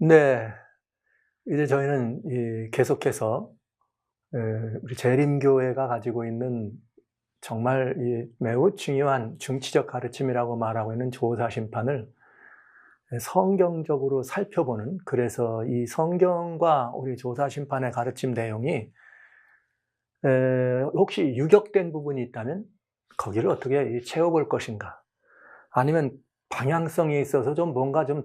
네. 이제 저희는 계속해서 우리 재림교회가 가지고 있는 정말 매우 중요한 중치적 가르침이라고 말하고 있는 조사심판을 성경적으로 살펴보는, 그래서 이 성경과 우리 조사심판의 가르침 내용이 혹시 유격된 부분이 있다면 거기를 어떻게 채워볼 것인가, 아니면 방향성이 있어서 좀 뭔가 좀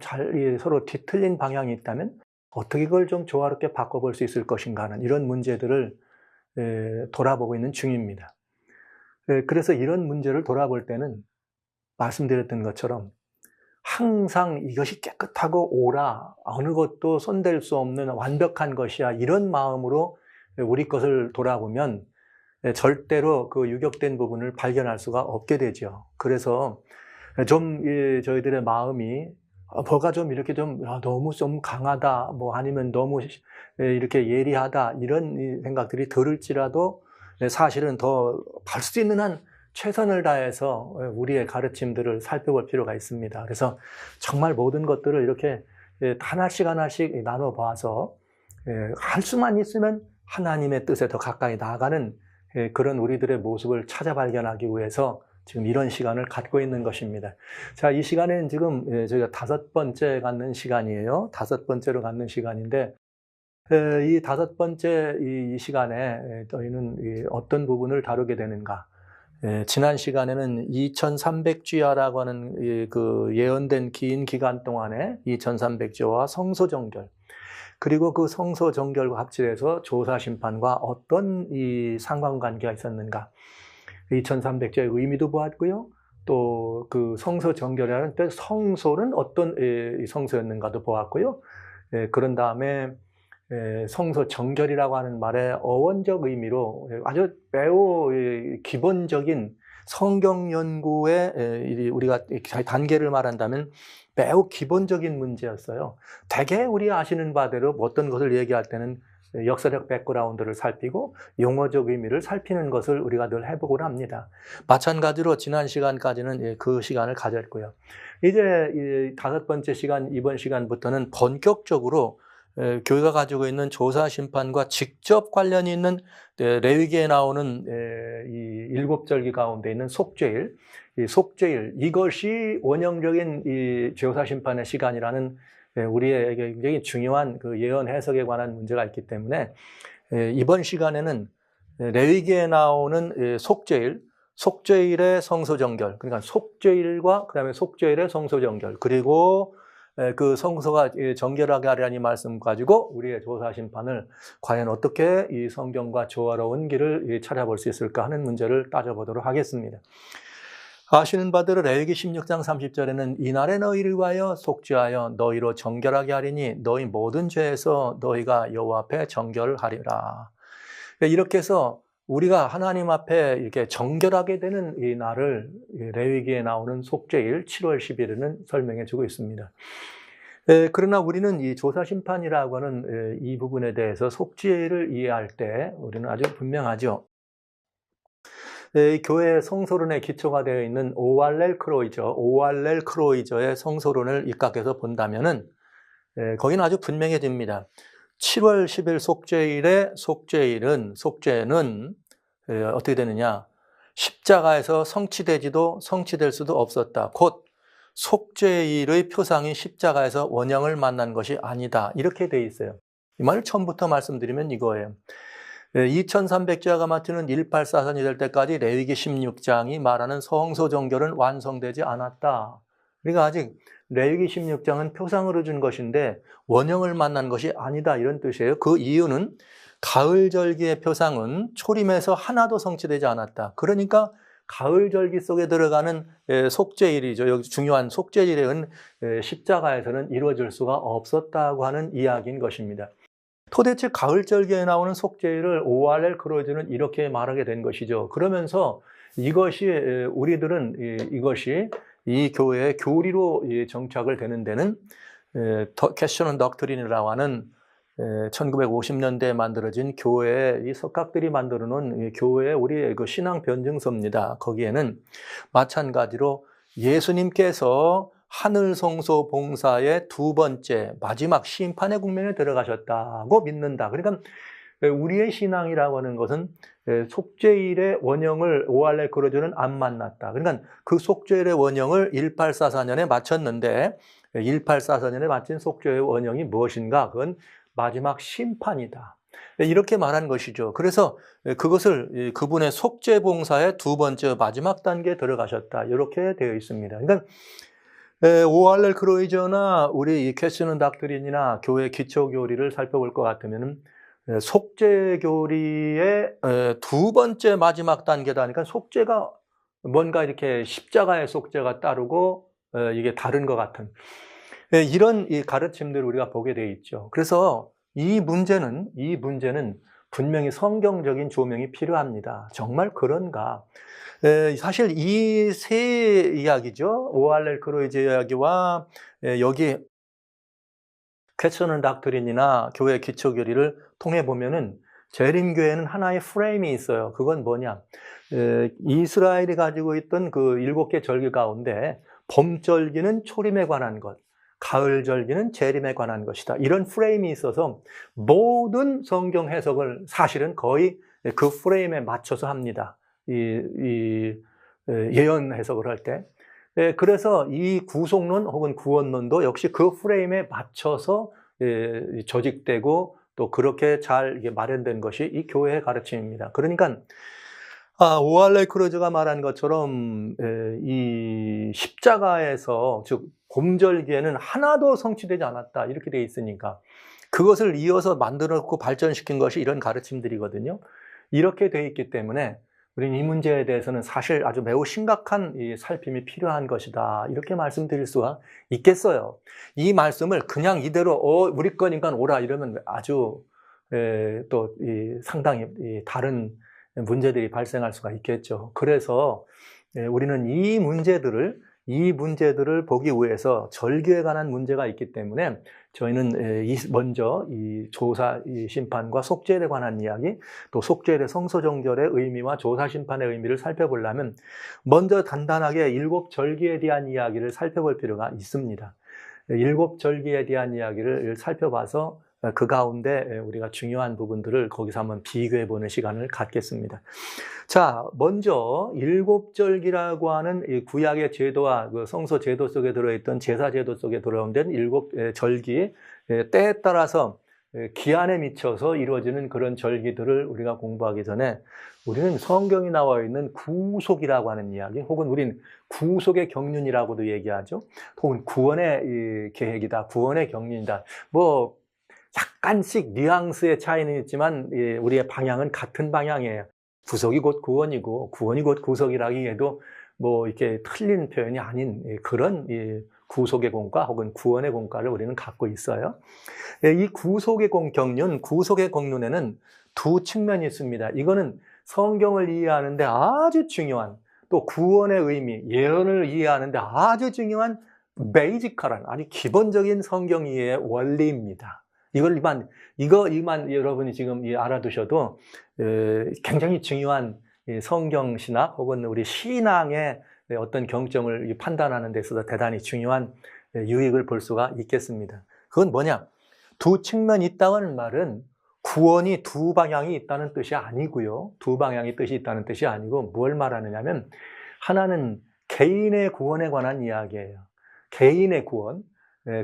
서로 뒤틀린 방향이 있다면 어떻게 그걸 좀 조화롭게 바꿔볼 수 있을 것인가 하는 이런 문제들을 돌아보고 있는 중입니다. 그래서 이런 문제를 돌아볼 때는 말씀드렸던 것처럼 항상 이것이 깨끗하고 옳아, 어느 것도 손댈 수 없는 완벽한 것이야, 이런 마음으로 우리 것을 돌아보면 절대로 그 유격된 부분을 발견할 수가 없게 되죠. 그래서 좀 저희들의 마음이 뭐가 좀 이렇게 좀 너무 좀 강하다, 뭐 아니면 너무 이렇게 예리하다, 이런 생각들이 들을지라도 사실은 더 할 수 있는 한 최선을 다해서 우리의 가르침들을 살펴볼 필요가 있습니다. 그래서 정말 모든 것들을 이렇게 하나씩 하나씩 나눠봐서 할 수만 있으면 하나님의 뜻에 더 가까이 나아가는 그런 우리들의 모습을 찾아 발견하기 위해서 지금 이런 시간을 갖고 있는 것입니다. 자, 이 시간에는 지금 저희가 5번째 갖는 시간이에요. 5번째로 갖는 시간인데, 이 5번째 이 시간에 저희는 어떤 부분을 다루게 되는가. 지난 시간에는 2300주야라고 하는 그 예언된 긴 기간 동안에 2300주야와 성소정결, 그리고 그 성소정결과 합치해서 조사심판과 어떤 이 상관관계가 있었는가, 2300주의 의미도 보았고요. 또 그 성소정결이라는 때 성소는 어떤 성소였는가도 보았고요. 그런 다음에 성소정결이라고 하는 말의 어원적 의미로 아주 매우 기본적인 성경 연구의 우리가 단계를 말한다면 매우 기본적인 문제였어요. 대개 우리 아시는 바대로 어떤 것을 얘기할 때는 역사적 백그라운드를 살피고 용어적 의미를 살피는 것을 우리가 늘 해보곤 합니다. 마찬가지로 지난 시간까지는 그 시간을 가졌고요. 이제 5번째 시간, 이번 시간부터는 본격적으로 교회가 가지고 있는 조사심판과 직접 관련이 있는 레위기에 나오는 이 7절기 가운데 있는 속죄일, 이 속죄일, 이것이 원형적인 이 조사심판의 시간이라는 우리에게 굉장히 중요한 그 예언 해석에 관한 문제가 있기 때문에 이번 시간에는 레위기에 나오는 속죄일, 속죄일의 성소정결, 그러니까 속죄일과 그다음에 속죄일의 성소정결, 그리고 그 성소가 정결하게 하려니 말씀 가지고 우리의 조사심판을 과연 어떻게 이 성경과 조화로운 길을 찾아볼 수 있을까 하는 문제를 따져보도록 하겠습니다. 아시는 바대로 레위기 16장 30절에는 이날에 너희를 위하여 속죄하여 너희로 정결하게 하리니 너희 모든 죄에서 너희가 여호와 앞에 정결하리라. 이렇게 해서 우리가 하나님 앞에 이렇게 정결하게 되는 이 날을 레위기에 나오는 속죄일 7월 10일에는 설명해 주고 있습니다. 그러나 우리는 이 조사심판이라고 하는 이 부분에 대해서 속죄를 이해할 때 우리는 아주 분명하죠. 교회 성소론의 기초가 되어 있는 오할렐 크로이저의 성소론을 입각해서 본다면은 거기는 아주 분명해집니다. 7월 10일 속죄는 어떻게 되느냐? 십자가에서 성취될 수도 없었다. 곧 속죄일의 표상이 십자가에서 원형을 만난 것이 아니다. 이렇게 돼 있어요. 이 말을 처음부터 말씀드리면 이거예요. 2300주야가 맡는 1844년이 될 때까지 레위기 16장이 말하는 성소정결은 완성되지 않았다. 그러니까 아직 레위기 16장은 표상으로 준 것인데 원형을 만난 것이 아니다, 이런 뜻이에요. 그 이유는 가을절기의 표상은 초림에서 하나도 성취되지 않았다. 그러니까 가을절기 속에 들어가는 속죄일이죠. 여기 중요한 속죄일은 십자가에서는 이루어질 수가 없었다고 하는 이야기인 것입니다. 도대체 가을절기에 나오는 속죄일을 오할렐 크로이저는 이렇게 말하게 된 것이죠. 그러면서 이것이 우리들은 이것이 이 교회의 교리로 정착을 되는 데는 캐셔넌 덕트린이라고 하는 1950년대에 만들어진 교회의 이 석학들이 만들어 놓은 교회의 우리의 그 신앙 변증서입니다. 거기에는 마찬가지로 예수님께서 하늘 성소 봉사의 두 번째 마지막 심판의 국면에 들어가셨다고 믿는다. 그러니까 우리의 신앙이라고 하는 것은 속죄일의 원형을 오할렐 크루즈는 안 만났다. 그러니까 그 속죄일의 원형을 1844년에 마쳤는데 1844년에 마친 속죄의 원형이 무엇인가? 그건 마지막 심판이다. 이렇게 말한 것이죠. 그래서 그것을 그분의 속죄 봉사의 두 번째 마지막 단계에 들어가셨다. 이렇게 되어 있습니다. 그러니까 오할렐 크루이저나 우리 이 퀘스천 닥트린이나 교회 기초 교리를 살펴볼 것 같으면 속죄 교리의 두 번째 마지막 단계다. 그러니까 속죄가 뭔가 이렇게 십자가의 속죄가 따르고 이게 다른 것 같은 이런 이 가르침들을 우리가 보게 돼 있죠. 그래서 이 문제는 분명히 성경적인 조명이 필요합니다. 정말 그런가? 사실 이 세 이야기죠. 오할렐 크루이즈 이야기와 여기 퀘스천 닥트린이나 교회 기초교리를 통해 보면은 재림교회는 하나의 프레임이 있어요. 그건 뭐냐? 이스라엘이 가지고 있던 그 7개 절기 가운데 봄절기는 초림에 관한 것, 가을절기는 재림에 관한 것이다. 이런 프레임이 있어서 모든 성경 해석을 사실은 거의 그 프레임에 맞춰서 합니다. 예언 해석을 할 때. 그래서 이 구속론 혹은 구원론도 역시 그 프레임에 맞춰서 조직되고 또 그렇게 잘 마련된 것이 이 교회의 가르침입니다. 그러니까 오할렐 크루즈가 말한 것처럼 이 십자가에서 즉 봄절기에는 하나도 성취되지 않았다 이렇게 돼 있으니까 그것을 이어서 만들어놓고 발전시킨 것이 이런 가르침들이거든요. 이렇게 돼 있기 때문에 우리는 이 문제에 대해서는 사실 아주 매우 심각한 살핌이 필요한 것이다. 이렇게 말씀드릴 수가 있겠어요. 이 말씀을 그냥 이대로 우리 거니까 오라 이러면 아주 또 상당히 다른 문제들이 발생할 수가 있겠죠. 그래서 우리는 이 문제들을 보기 위해서 절기에 관한 문제가 있기 때문에 저희는 먼저 이 조사 심판과 속죄에 관한 이야기, 또 속죄의 성소정결의 의미와 조사 심판의 의미를 살펴보려면 먼저 단단하게 7절기에 대한 이야기를 살펴볼 필요가 있습니다. 7절기에 대한 이야기를 살펴봐서 그 가운데 우리가 중요한 부분들을 거기서 한번 비교해 보는 시간을 갖겠습니다. 자, 먼저 7절기라고 하는 이 구약의 제도와 그 성소 제도 속에 들어있던 제사 제도 속에 들어온된 7절기 때에 따라서 기한에 미쳐서 이루어지는 그런 절기들을 우리가 공부하기 전에 우리는 성경이 나와 있는 구속이라고 하는 이야기, 혹은 우린 구속의 경륜이라고도 얘기하죠. 혹은 구원의 계획이다, 구원의 경륜이다. 뭐 약간씩 뉘앙스의 차이는 있지만 우리의 방향은 같은 방향이에요. 구속이 곧 구원이고 구원이 곧 구속이라기에도 뭐 이렇게 틀린 표현이 아닌 그런 구속의 공과 혹은 구원의 공과를 우리는 갖고 있어요. 이 구속의 경륜, 구속의 경륜에는 두 측면이 있습니다. 이거는 성경을 이해하는데 아주 중요한, 또 구원의 의미, 예언을 이해하는데 아주 중요한 베이직한, 아주 기본적인 성경 이해의 원리입니다. 이만 여러분이 지금 알아두셔도 굉장히 중요한 성경 신학 혹은 우리 신앙의 어떤 경점을 판단하는 데 있어서 대단히 중요한 유익을 볼 수가 있겠습니다. 그건 뭐냐? 두 측면이 있다는 말은 구원이 두 방향이 있다는 뜻이 아니고요. 두 방향의 뜻이 있다는 뜻이 아니고 뭘 말하느냐면 하나는 개인의 구원에 관한 이야기예요. 개인의 구원.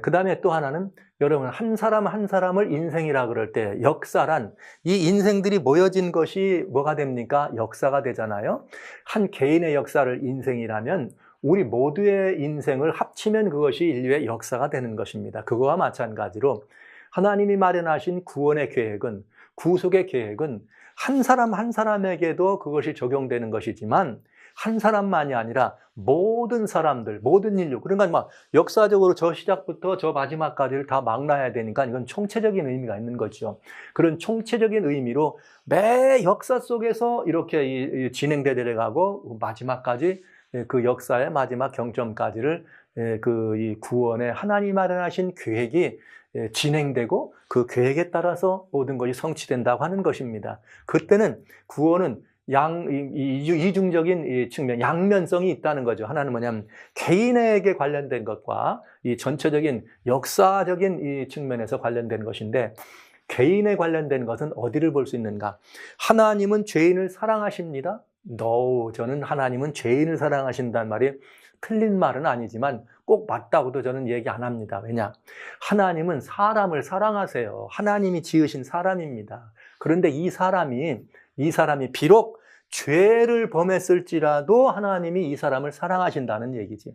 그 다음에 또 하나는 여러분 한 사람 한 사람을 인생이라 그럴 때 역사란 이 인생들이 모여진 것이 뭐가 됩니까? 역사가 되잖아요. 한 개인의 역사를 인생이라면 우리 모두의 인생을 합치면 그것이 인류의 역사가 되는 것입니다. 그거와 마찬가지로 하나님이 마련하신 구원의 계획은, 구속의 계획은 한 사람 한 사람에게도 그것이 적용되는 것이지만 한 사람만이 아니라 모든 사람들, 모든 인류, 그러니까 막 역사적으로 저 시작부터 저 마지막까지를 다 망라해야 되니까 이건 총체적인 의미가 있는 거죠. 그런 총체적인 의미로 매 역사 속에서 이렇게 진행되어 내려가고 마지막까지 그 역사의 마지막 경점까지를 이 구원의 하나님 마련하신 계획이 진행되고 그 계획에 따라서 모든 것이 성취된다고 하는 것입니다. 그때는 구원은 이중적인 이 측면, 양면성이 있다는 거죠. 하나는 뭐냐면 개인에게 관련된 것과 이 전체적인 역사적인 이 측면에서 관련된 것인데, 개인에 관련된 것은 어디를 볼 수 있는가? 하나님은 죄인을 사랑하십니다. No, 저는 하나님은 죄인을 사랑하신다는 말이 틀린 말은 아니지만 꼭 맞다고도 저는 얘기 안 합니다. 왜냐? 하나님은 사람을 사랑하세요. 하나님이 지으신 사람입니다. 그런데 이 사람이 비록 죄를 범했을지라도 하나님이 이 사람을 사랑하신다는 얘기지.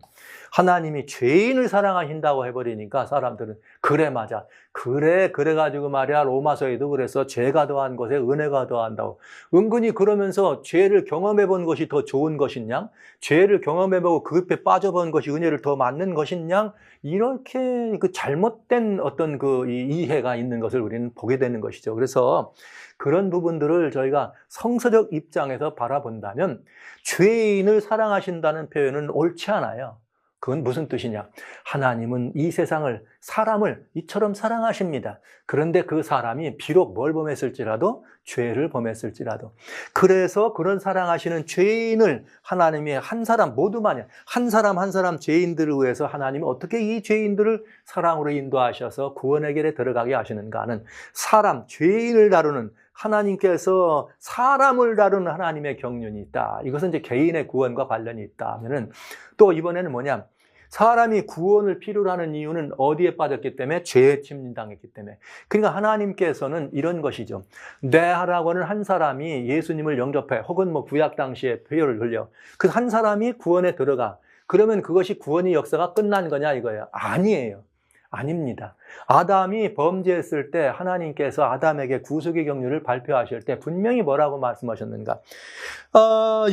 하나님이 죄인을 사랑하신다고 해버리니까 사람들은 그래 맞아. 그래가지고 말이야 로마서에도 그래서 죄가 더한 것에 은혜가 더한다고. 은근히 그러면서 죄를 경험해 본 것이 더 좋은 것이냐? 죄를 경험해 보고 그급에 빠져본 것이 은혜를 더 맞는 것이냐? 이렇게 그 잘못된 어떤 그 이해가 있는 것을 우리는 보게 되는 것이죠. 그래서 그런 부분들을 저희가 성서적 입장에서 바라본다면 죄인을 사랑하신다는 표현은 옳지 않아요. 그건 무슨 뜻이냐? 하나님은 이 세상을, 사람을 이처럼 사랑하십니다. 그런데 그 사람이 비록 뭘 범했을지라도, 죄를 범했을지라도, 그래서 그런 사랑하시는 죄인을 하나님이 한 사람 모두만이, 한 사람 죄인들을 위해서 하나님이 어떻게 이 죄인들을 사랑으로 인도하셔서 구원의 길에 들어가게 하시는가 하는, 사람, 죄인을 다루는, 하나님께서 사람을 다루는 하나님의 경륜이 있다. 이것은 이제 개인의 구원과 관련이 있다 하면은, 또 이번에는 뭐냐? 사람이 구원을 필요로 하는 이유는 어디에 빠졌기 때문에? 죄에 침략당했기 때문에. 그러니까 하나님께서는 이런 것이죠. 뇌하라고 하는 한 사람이 예수님을 영접해, 혹은 뭐 구약 당시에 회요를 흘려, 그 한 사람이 구원에 들어가. 그러면 그것이 구원의 역사가 끝난 거냐 이거예요. 아니에요. 아닙니다. 아담이 범죄했을 때 하나님께서 아담에게 구속의 경륜을 발표하실 때 분명히 뭐라고 말씀하셨는가?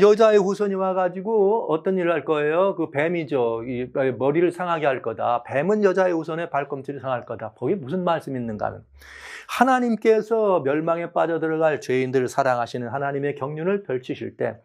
여자의 후손이 와가지고 어떤 일을 할 거예요? 그 뱀이죠. 이 머리를 상하게 할 거다. 뱀은 여자의 후손의 발꿈치를 상할 거다. 거기 무슨 말씀이 있는가 하면, 하나님께서 멸망에 빠져들어갈 죄인들을 사랑하시는 하나님의 경륜을 펼치실 때,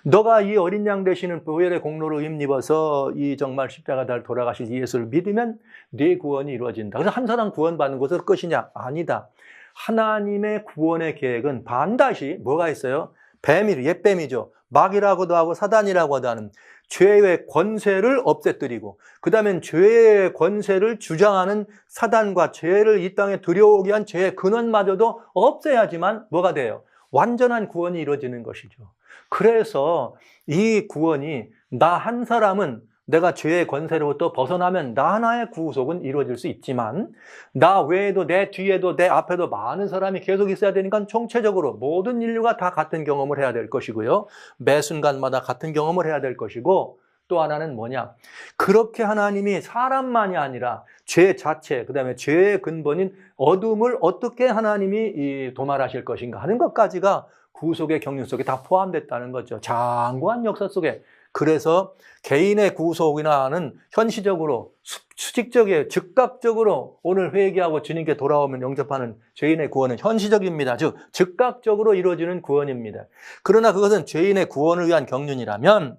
너가 이 어린 양 되시는 보혈의 공로로 힘입어서 이 정말 십자가를 돌아가신 예수를 믿으면 네 구원이 이루어진다. 그래서 한 사람 구원받는 것은 끝이냐? 아니다. 하나님의 구원의 계획은 반드시 뭐가 있어요? 뱀이, 옛뱀이죠. 마귀라고도 하고 사단이라고도 하는 죄의 권세를 없애뜨리고, 그 다음에 죄의 권세를 주장하는 사단과 죄를 이 땅에 들여오게 한 죄의 근원마저도 없애야지만 뭐가 돼요? 완전한 구원이 이루어지는 것이죠. 그래서 이 구원이, 나 한 사람은 내가 죄의 권세로부터 벗어나면 나 하나의 구속은 이루어질 수 있지만, 나 외에도 내 뒤에도 내 앞에도 많은 사람이 계속 있어야 되니까 총체적으로 모든 인류가 다 같은 경험을 해야 될 것이고요. 매 순간마다 같은 경험을 해야 될 것이고, 또 하나는 뭐냐? 그렇게 하나님이 사람만이 아니라 죄 자체, 그 다음에 죄의 근본인 어둠을 어떻게 하나님이 도말하실 것인가 하는 것까지가 구속의 경륜 속에 다 포함됐다는 거죠. 장구한 역사 속에. 그래서 개인의 구속이나는 현시적으로, 수직적이에요. 즉각적으로 오늘 회개하고 주님께 돌아오면 영접하는 죄인의 구원은 현시적입니다. 즉 즉각적으로 이루어지는 구원입니다. 그러나 그것은 죄인의 구원을 위한 경륜이라면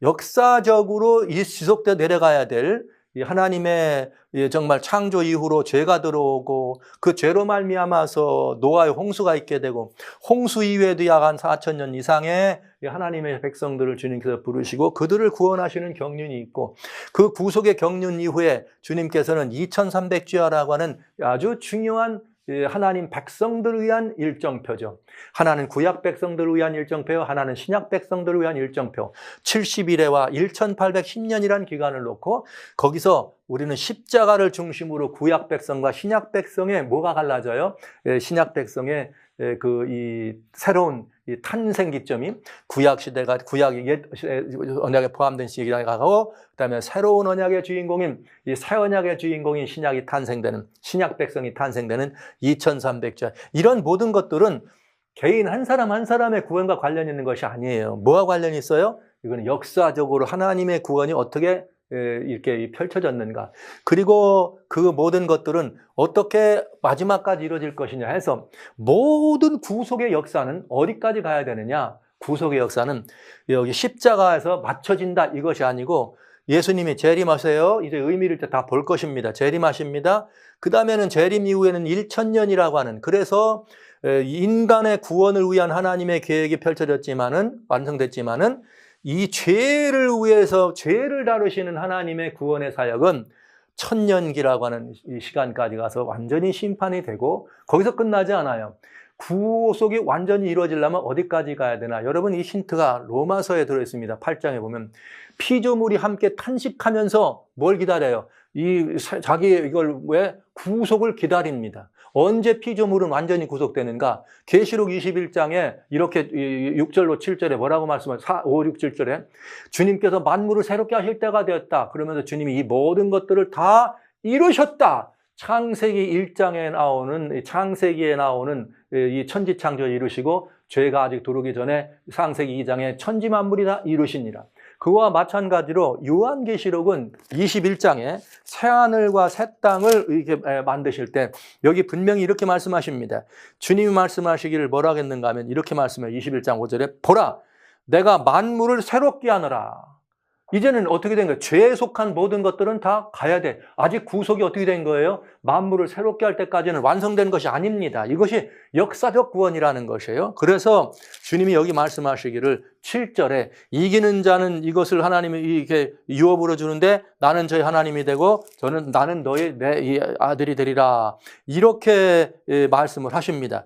역사적으로 지속되어 내려가야 될 하나님의 정말 창조 이후로 죄가 들어오고, 그 죄로 말미암아서 노아의 홍수가 있게 되고, 홍수 이후에도 약 한 4,000년 이상의 하나님의 백성들을 주님께서 부르시고 그들을 구원하시는 경륜이 있고, 그 구속의 경륜 이후에 주님께서는 2300주야라고 하는 아주 중요한 하나님 백성들을 위한 일정표죠. 하나는 구약 백성들을 위한 일정표, 하나는 신약 백성들을 위한 일정표. 70일에와 1810년이라는 기간을 놓고 거기서 우리는 십자가를 중심으로 구약 백성과 신약 백성의 뭐가 갈라져요? 신약 백성의 이 새로운 이 탄생 기점이 구약 시대가, 구약 옛 언약에 포함된 시기라고, 그다음에 새로운 언약의 주인공인 이 새 언약의 주인공인 신약이 탄생되는, 신약 백성이 탄생되는 2300절. 이런 모든 것들은 개인 한 사람 한 사람의 구원과 관련 있는 것이 아니에요. 뭐와 관련이 있어요? 이거는 역사적으로 하나님의 구원이 어떻게 이렇게 펼쳐졌는가, 그리고 그 모든 것들은 어떻게 마지막까지 이루어질 것이냐 해서, 모든 구속의 역사는 어디까지 가야 되느냐? 구속의 역사는 여기 십자가에서 맞춰진다 이것이 아니고, 예수님이 재림하세요. 이제 의미를 다 볼 것입니다. 재림하십니다. 그 다음에는 재림 이후에는 1000년이라고 하는, 그래서 인간의 구원을 위한 하나님의 계획이 펼쳐졌지만은, 완성됐지만은, 이 죄를 위해서 죄를 다루시는 하나님의 구원의 사역은 천년기라고 하는 이 시간까지 가서 완전히 심판이 되고 거기서 끝나지 않아요. 구속이 완전히 이루어지려면 어디까지 가야 되나? 여러분, 이 힌트가 로마서에 들어있습니다. 8장에 보면 피조물이 함께 탄식하면서 뭘 기다려요? 자기 이걸 왜? 구속을 기다립니다. 언제 피조물은 완전히 구속되는가? 계시록 21장에 이렇게 6절로 7절에 뭐라고 말씀하세요? 5, 6, 7절에 주님께서 만물을 새롭게 하실 때가 되었다. 그러면서 주님이 이 모든 것들을 다 이루셨다. 창세기 1장에 나오는, 창세기에 나오는 이 천지창조를 이루시고 죄가 아직 들어오기 전에 창세기 2장에 천지만물이 다 이루시니라. 그와 마찬가지로 요한계시록은 21장에 새하늘과 새 땅을 이렇게 만드실 때 여기 분명히 이렇게 말씀하십니다. 주님이 말씀하시기를 뭐라 하겠는가 하면 이렇게 말씀해요. 21장 5절에 보라, 내가 만물을 새롭게 하노라. 이제는 어떻게 된 거예요? 죄에 속한 모든 것들은 다 가야 돼. 아직 구속이 어떻게 된 거예요? 만물을 새롭게 할 때까지는 완성된 것이 아닙니다. 이것이 역사적 구원이라는 것이에요. 그래서 주님이 여기 말씀하시기를 7절에 이기는 자는 이것을 하나님이 이렇게 유업으로 주는데 나는 저희 하나님이 되고 나는 너희 내 아들이 되리라. 이렇게 말씀을 하십니다.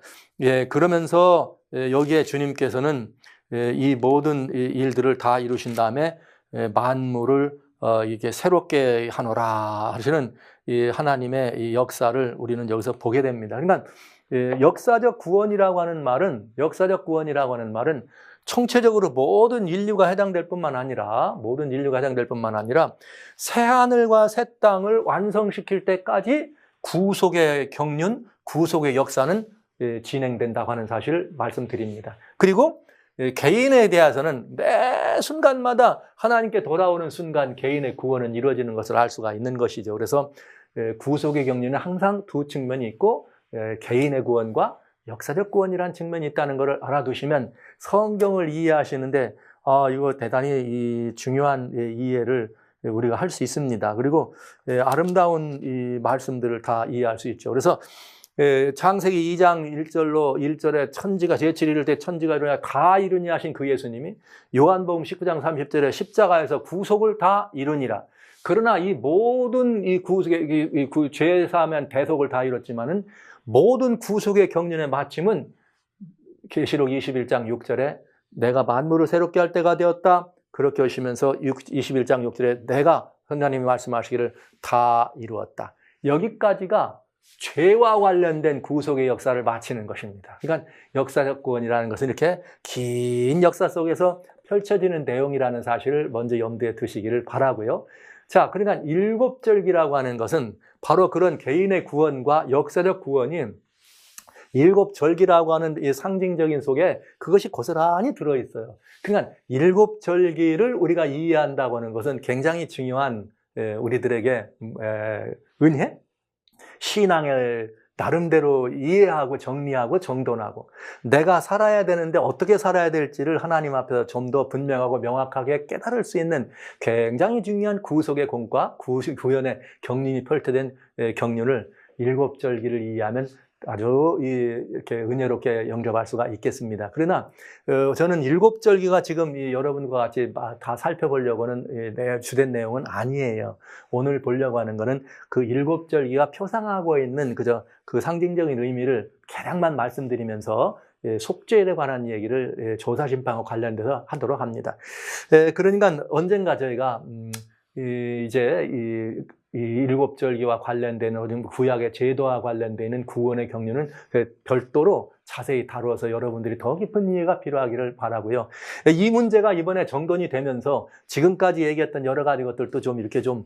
그러면서 여기에 주님께서는 이 모든 일들을 다 이루신 다음에 만물을 이게 새롭게 하노라 하시는 이 하나님의 이 역사를 우리는 여기서 보게 됩니다. 그러니까 역사적 구원이라고 하는 말은 총체적으로 모든 인류가 해당될 뿐만 아니라 새 하늘과 새 땅을 완성시킬 때까지 구속의 경륜, 구속의 역사는 진행된다고 하는 사실을 말씀드립니다. 그리고 개인에 대해서는 매 순간마다 하나님께 돌아오는 순간 개인의 구원은 이루어지는 것을 알 수가 있는 것이죠. 그래서 구속의 경륜은 항상 두 측면이 있고 개인의 구원과 역사적 구원이라는 측면이 있다는 것을 알아두시면 성경을 이해하시는데 이거 대단히 중요한 이해를 우리가 할 수 있습니다. 그리고 아름다운 이 말씀들을 다 이해할 수 있죠. 그래서 창세기 2장 1절에 천지가 제7일 이룰 때 천지가 일어나 다 이루니 하신 그 예수님이 요한복음 19장 30절에 십자가에서 구속을 다 이루니라. 그러나 이 모든 이 구속의 죄 사함한 대속을 다 이뤘지만은 모든 구속의 경륜의 마침은 계시록 21장 6절에 내가 만물을 새롭게 할 때가 되었다. 그렇게 하시면서 21장 6절에 내가 하나님이 말씀하시기를 다 이루었다. 여기까지가 죄와 관련된 구속의 역사를 마치는 것입니다. 그러니까 역사적 구원이라는 것은 이렇게 긴 역사 속에서 펼쳐지는 내용이라는 사실을 먼저 염두에 두시기를 바라고요. 자, 그러니까 일곱절기라고 하는 것은 바로 그런 개인의 구원과 역사적 구원이 일곱절기라고 하는 이 상징적인 속에 그것이 고스란히 들어있어요. 그러니까 일곱절기를 우리가 이해한다고 하는 것은 굉장히 중요한 우리들에게 은혜? 신앙을 나름대로 이해하고 정리하고 정돈하고 내가 살아야 되는데 어떻게 살아야 될지를 하나님 앞에서 좀 더 분명하고 명확하게 깨달을 수 있는 굉장히 중요한 구속의 공과 구원의 경륜이 펼쳐된 경륜을 일곱절기를 이해하면 아주 이렇게 은혜롭게 영접할 수가 있겠습니다. 그러나 저는 일곱절기가 지금 여러분과 같이 다 살펴보려고 하는 주된 내용은 아니에요. 오늘 보려고 하는 것은 그 일곱절기가 표상하고 있는 그 상징적인 의미를 개량만 말씀드리면서 속죄에 관한 얘기를 조사심판과 관련돼서 하도록 합니다. 그러니까 언젠가 저희가 이제 이 일곱절기와 관련되는 구약의 제도와 관련되는 구원의 경륜은 별도로 자세히 다루어서 여러분들이 더 깊은 이해가 필요하기를 바라고요. 이 문제가 이번에 정돈이 되면서 지금까지 얘기했던 여러 가지 것들도 좀 이렇게 좀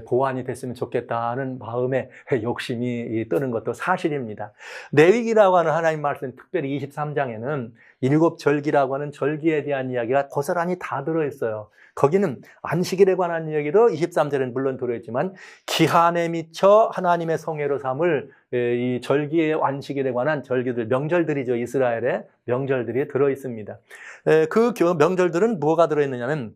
보완이 됐으면 좋겠다는 마음의 욕심이 뜨는 것도 사실입니다. 레위기라고 하는 하나님 말씀, 특별히 23장에는 일곱절기라고 하는 절기에 대한 이야기가 고스란히 다 들어있어요. 거기는 안식일에 관한 이야기도 23절에는 물론 들어있지만 기한에 미쳐 하나님의 성회로 삼을 이 절기의 안식일에 관한 절기들, 명절들이죠. 이스라엘의 명절들이 들어있습니다. 그 명절들은 뭐가 들어있느냐면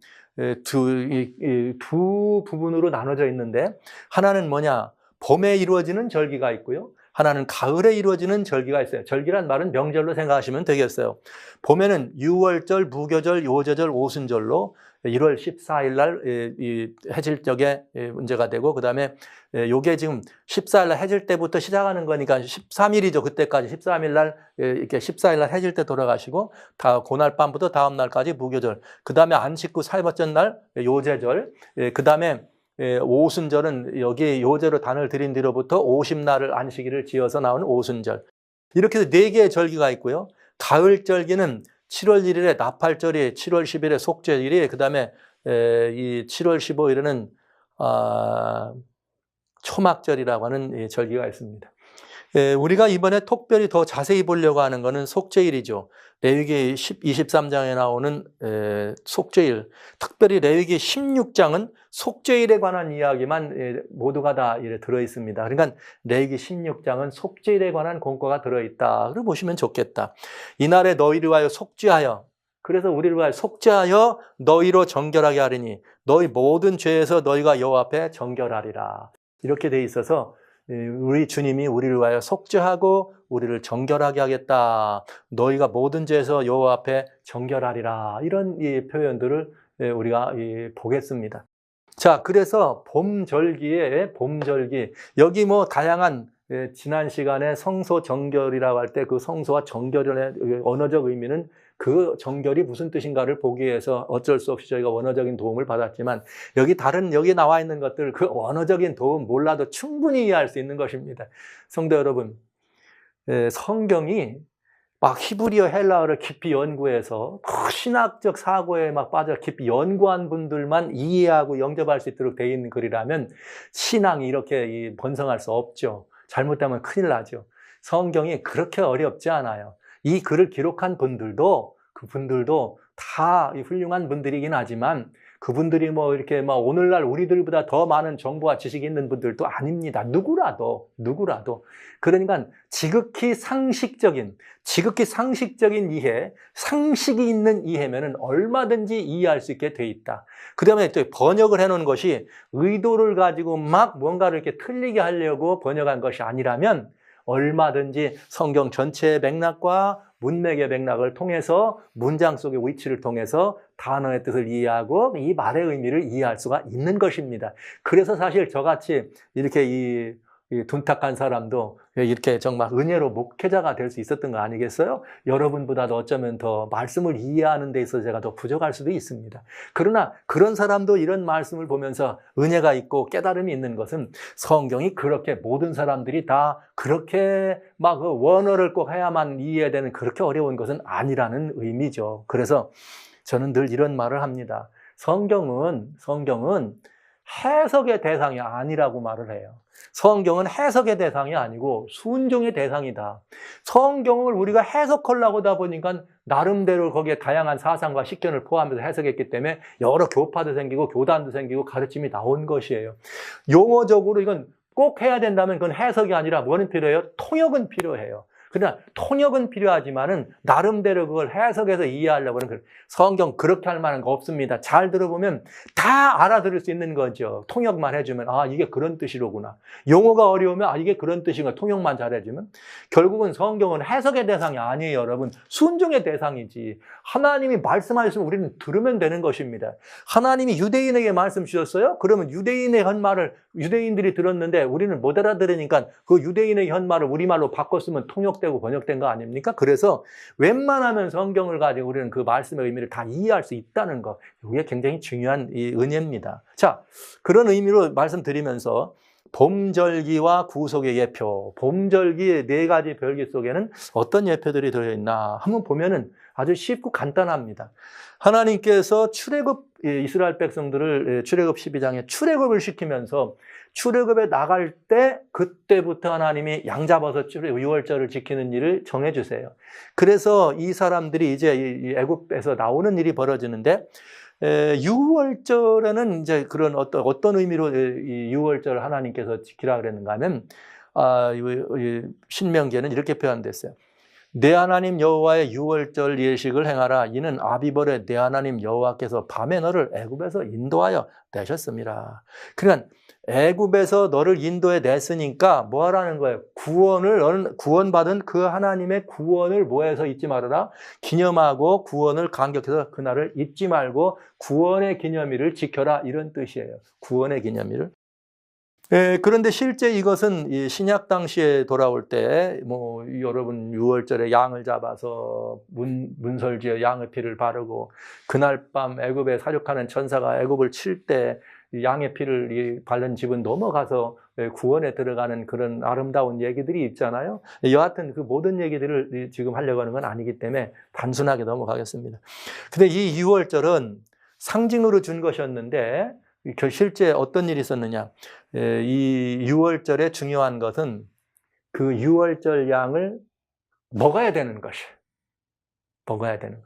두 부분으로 나눠져 있는데 하나는 뭐냐? 봄에 이루어지는 절기가 있고요. 하나는 가을에 이루어지는 절기가 있어요. 절기란 말은 명절로 생각하시면 되겠어요. 봄에는 유월절, 무교절, 요제절, 오순절로 1월 14일 날 이 해질 적에 문제가 되고, 그다음에 요게 지금 14일 날 해질 때부터 시작하는 거니까 13일이죠. 그때까지 13일 날 이렇게 14일 날 해질 때 돌아가시고, 다 그날 밤부터 다음 날까지 무교절. 그다음에 안식 후 4번째 날 요제절. 그다음에 오순절은 여기 요제로 단을 들인 뒤로부터 50날을 안식일을 지어서 나오는 오순절. 이렇게 해서 4개의 절기가 있고요. 가을 절기는 7월 1일에 나팔절이, 7월 10일에 속죄일이, 그다음에 이 7월 15일에는 초막절이라고 하는 절기가 있습니다. 우리가 이번에 특별히 더 자세히 보려고 하는 것은 속죄일이죠. 레위기 23장에 나오는 속죄일, 특별히 레위기 16장은 속죄일에 관한 이야기만 모두가 다 들어있습니다. 그러니까 레위기 16장은 속죄일에 관한 공과가 들어있다. 그렇게 보시면 좋겠다. 이날에 너희를 위하여 속죄하여, 그래서 우리를 위하여 속죄하여 너희로 정결하게 하리니 너희 모든 죄에서 너희가 여호와 앞에 정결하리라. 이렇게 돼 있어서 우리 주님이 우리를 위하여 속죄하고 우리를 정결하게 하겠다. 너희가 모든 죄에서 여호와 앞에 정결하리라. 이런 이 표현들을 우리가 보겠습니다. 자, 그래서 봄절기에 봄절기, 여기 뭐 다양한 지난 시간에 성소 정결이라고 할 때 그 성소와 정결의 언어적 의미는 그 정결이 무슨 뜻인가를 보기 위해서 어쩔 수 없이 저희가 원어적인 도움을 받았지만, 여기 나와 있는 것들, 그 언어적인 도움 몰라도 충분히 이해할 수 있는 것입니다. 성도 여러분, 성경이 막 히브리어 헬라어를 깊이 연구해서 신학적 사고에 막 빠져 깊이 연구한 분들만 이해하고 영접할 수 있도록 되어 있는 글이라면 신앙이 이렇게 번성할 수 없죠. 잘못되면 큰일 나죠. 성경이 그렇게 어렵지 않아요. 이 글을 기록한 분들도, 그분들도 다 훌륭한 분들이긴 하지만 그분들이 뭐 이렇게 막 오늘날 우리들보다 더 많은 정보와 지식이 있는 분들도 아닙니다. 누구라도. 그러니까 지극히 상식적인 이해, 상식이 있는 이해면은 얼마든지 이해할 수 있게 돼 있다. 그 다음에 또 번역을 해놓은 것이 의도를 가지고 막 뭔가를 이렇게 틀리게 하려고 번역한 것이 아니라면 얼마든지 성경 전체의 맥락과 문맥의 맥락을 통해서 문장 속의 위치를 통해서 단어의 뜻을 이해하고 이 말의 의미를 이해할 수가 있는 것입니다. 그래서 사실 저같이 이렇게 이 둔탁한 사람도 이렇게 정말 은혜로 목회자가 될 수 있었던 거 아니겠어요? 여러분보다도 어쩌면 더 말씀을 이해하는 데 있어서 제가 더 부족할 수도 있습니다. 그러나 그런 사람도 이런 말씀을 보면서 은혜가 있고 깨달음이 있는 것은 성경이 그렇게 모든 사람들이 다 그렇게 막 원어를 꼭 해야만 이해되는 그렇게 어려운 것은 아니라는 의미죠. 그래서 저는 늘 이런 말을 합니다. 성경은 해석의 대상이 아니라고 말을 해요. 성경은 해석의 대상이 아니고 순종의 대상이다. 성경을 우리가 해석하려고 하다 보니까 나름대로 거기에 다양한 사상과 식견을 포함해서 해석했기 때문에 여러 교파도 생기고 교단도 생기고 가르침이 나온 것이에요. 용어적으로 이건 꼭 해야 된다면 그건 해석이 아니라 뭐는 필요해요? 통역은 필요해요. 그러나 통역은 필요하지만은 나름대로 그걸 해석해서 이해하려고 하는 거예요. 성경 그렇게 할 만한 거 없습니다. 잘 들어보면 다 알아들을 수 있는 거죠. 통역만 해주면 이게 그런 뜻이로구나. 용어가 어려우면 이게 그런 뜻인가. 통역만 잘해주면. 결국은 성경은 해석의 대상이 아니에요, 여러분. 순종의 대상이지. 하나님이 말씀하셨으면 우리는 들으면 되는 것입니다. 하나님이 유대인에게 말씀 주셨어요? 그러면 유대인의 현말을 유대인들이 들었는데 우리는 못 알아들으니까 그 유대인의 현말을 우리말로 바꿨으면 통역되고 번역된 거 아닙니까? 그래서 웬만하면 성경을 가지고 우리는 그 말씀의 의미를 다 이해할 수 있다는 거, 이게 굉장히 중요한 이 은혜입니다. 자, 그런 의미로 말씀드리면서 봄절기와 구속의 예표, 봄절기의 4가지 별기 속에는 어떤 예표들이 들어있나 한번 보면은 아주 쉽고 간단합니다. 하나님께서 이스라엘 백성들을 출애굽 12장에 출애굽을 시키면서 출애굽에 나갈 때 그때부터 하나님이 양잡아서 유월절을 지키는 일을 정해주세요. 그래서 이 사람들이 이제 이 애굽에서 나오는 일이 벌어지는데, 유월절에는 이제 그런 어떤 의미로 이 유월절을 하나님께서 지키라 그랬는가 하면, 신명기에는 이렇게 표현됐어요. 내 하나님 여호와의 유월절 예식을 행하라. 이는 아비벌에 내 하나님 여호와께서 밤에 너를 애굽에서 인도하여 내셨습니다. 그러니까 애굽에서 너를 인도해 냈으니까 뭐 하라는 거예요? 구원받은 그 하나님의 구원을 뭐해서 잊지 말아라? 기념하고 구원을 감격해서 그날을 잊지 말고 구원의 기념일을 지켜라. 이런 뜻이에요. 구원의 기념일을. 그런데 실제 이것은 신약 당시에 돌아올 때, 여러분 유월절에 양을 잡아서 문설지어 양의 피를 바르고, 그날 밤 애굽에 사륙하는 천사가 애굽을 칠 때 양의 피를 바른 집은 넘어가서 구원에 들어가는 그런 아름다운 얘기들이 있잖아요. 여하튼 그 모든 얘기들을 지금 하려고 하는 건 아니기 때문에 단순하게 넘어가겠습니다. 근데 이 유월절은 상징으로 준 것이었는데, 실제 어떤 일이 있었느냐. 이 유월절의 중요한 것은 그 유월절 양을 먹어야 되는 것이에요. 먹어야 되는 것.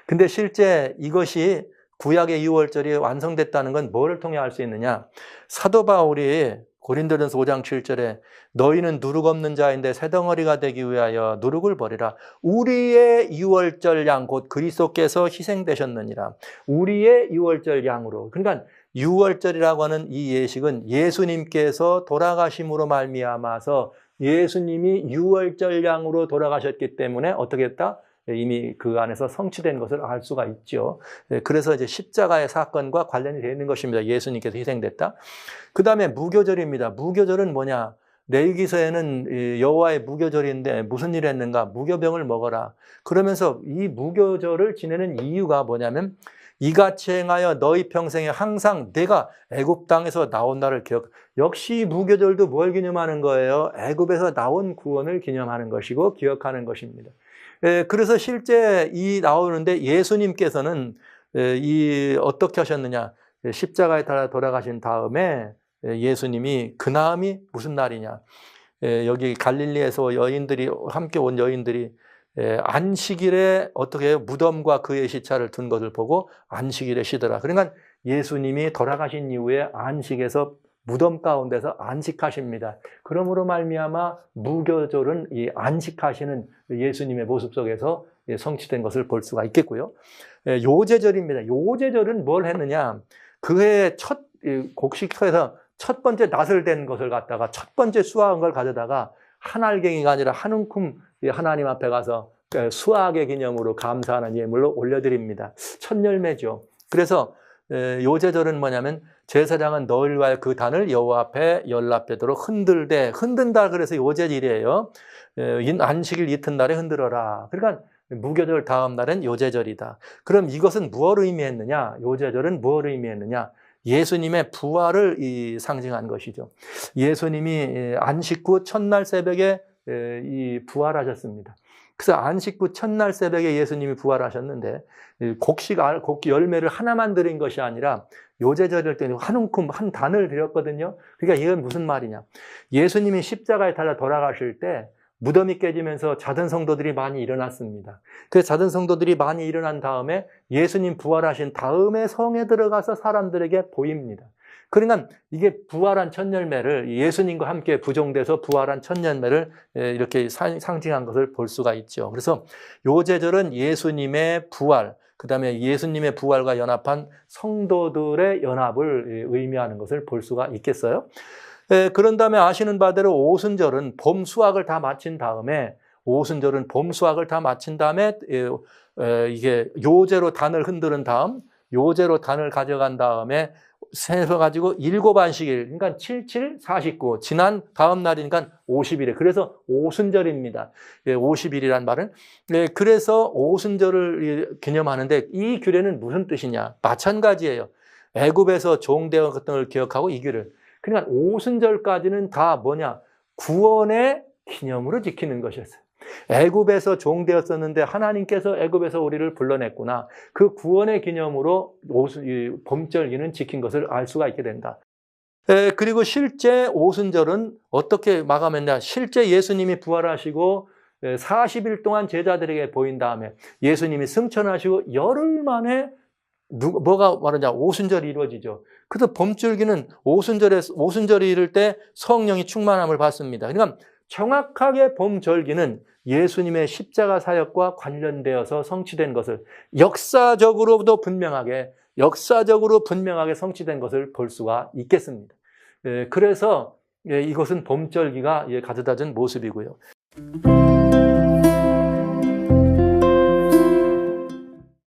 근데 실제 이것이 구약의 유월절이 완성됐다는 건 뭐를 통해 알 수 있느냐. 사도 바울이 고린도전서 5장 7절에 너희는 누룩 없는 자인데 새덩어리가 되기 위하여 누룩을 버리라. 우리의 유월절 양 곧 그리스도께서 희생되셨느니라. 우리의 유월절 양으로. 그러니까 유월절이라고 하는 이 예식은 예수님께서 돌아가심으로 말미암아서 예수님이 유월절 양으로 돌아가셨기 때문에 어떻게 했다? 이미 그 안에서 성취된 것을 알 수가 있죠. 그래서 이제 십자가의 사건과 관련이 되어 있는 것입니다. 예수님께서 희생됐다. 그 다음에 무교절입니다. 무교절은 뭐냐? 레위기서에는 여호와의 무교절인데 무슨 일을 했는가? 무교병을 먹어라. 그러면서 이 무교절을 지내는 이유가 뭐냐면 이같이 행하여 너희 평생에 항상 내가 애굽 땅에서 나온 날을 역시 무교절도 뭘 기념하는 거예요? 애굽에서 나온 구원을 기념하는 것이고 기억하는 것입니다. 그래서 실제 이 나오는데 예수님께서는 어떻게 하셨느냐? 십자가에 달아 돌아가신 다음에 예수님이 그 다음이 무슨 날이냐? 여기 갈릴리에서 함께 온 여인들이 안식일에 어떻게 해요? 무덤과 그의 시차를 둔 것을 보고 안식일에 쉬더라. 그러니까 예수님이 돌아가신 이후에 안식에서 무덤 가운데서 안식하십니다. 그러므로 말미암아 무교절은 이 안식하시는 예수님의 모습 속에서 성취된 것을 볼 수가 있겠고요. 요제절입니다. 요제절은 뭘 했느냐? 그해 곡식터에서 첫 번째 낫을 댄 것을 갖다가 첫 번째 수확한 걸 가져다가 한 알갱이가 아니라 한 움큼 하나님 앞에 가서 수확의 기념으로 감사하는 예물로 올려드립니다. 첫 열매죠. 그래서 요제절은 뭐냐면 제사장은 너를 위하여 그 단을 여호와 앞에 연락되도록 흔든다. 그래서 요제일이에요. 안식일 이튿날에 흔들어라. 그러니까 무교절 다음 날은 요제절이다. 그럼 이것은 무엇을 의미했느냐? 요제절은 무엇을 의미했느냐? 예수님의 부활을 상징한 것이죠. 예수님이 안식 후 첫날 새벽에 부활하셨습니다. 그래서 안식 후 첫날 새벽에 예수님이 부활하셨는데 곡식 열매를 하나만 드린 것이 아니라 요제절일 때는 한 움큼 한 단을 드렸거든요. 그러니까 이건 무슨 말이냐? 예수님이 십자가에 달려 돌아가실 때 무덤이 깨지면서 자던 성도들이 많이 일어났습니다. 그래서 자던 성도들이 많이 일어난 다음에 예수님 부활하신 다음에 성에 들어가서 사람들에게 보입니다. 그러니까 이게 부활한 첫 열매를 예수님과 함께 부종돼서 부활한 첫 열매를 이렇게 상징한 것을 볼 수가 있죠. 그래서 요제절은 예수님의 부활, 그 다음에 예수님의 부활과 연합한 성도들의 연합을 의미하는 것을 볼 수가 있겠어요. 그런 다음에 아시는 바대로 오순절은 봄 수확을 다 마친 다음에 이게 요제로 단을 흔드는 다음 요제로 단을 가져간 다음에 세서가지고 7안식일, 그러니까 77, 49, 지난 다음 날이니까 50일에. 그래서 오순절입니다. 50일이란 말은. 그래서 오순절을 기념하는데 이 규례는 무슨 뜻이냐? 마찬가지예요. 애굽에서 종되었던 걸 기억하고 이 규례를. 그러니까 오순절까지는 다 뭐냐? 구원의 기념으로 지키는 것이었어요. 애굽에서 종되었었는데 하나님께서 애굽에서 우리를 불러냈구나. 그 구원의 기념으로 봄절기는 지킨 것을 알 수가 있게 된다. 그리고 실제 오순절은 어떻게 마감했냐? 실제 예수님이 부활하시고 40일 동안 제자들에게 보인 다음에 예수님이 승천하시고 열흘 만에 뭐가 말하냐? 오순절이 이루어지죠. 그래서 봄줄기는 오순절이 이를 때 성령이 충만함을 받습니다. 그러니까 정확하게 봄절기는 예수님의 십자가 사역과 관련되어서 성취된 것을 역사적으로 분명하게 성취된 것을 볼 수가 있겠습니다. 그래서 이것은 봄절기가 가져다 준 모습이고요.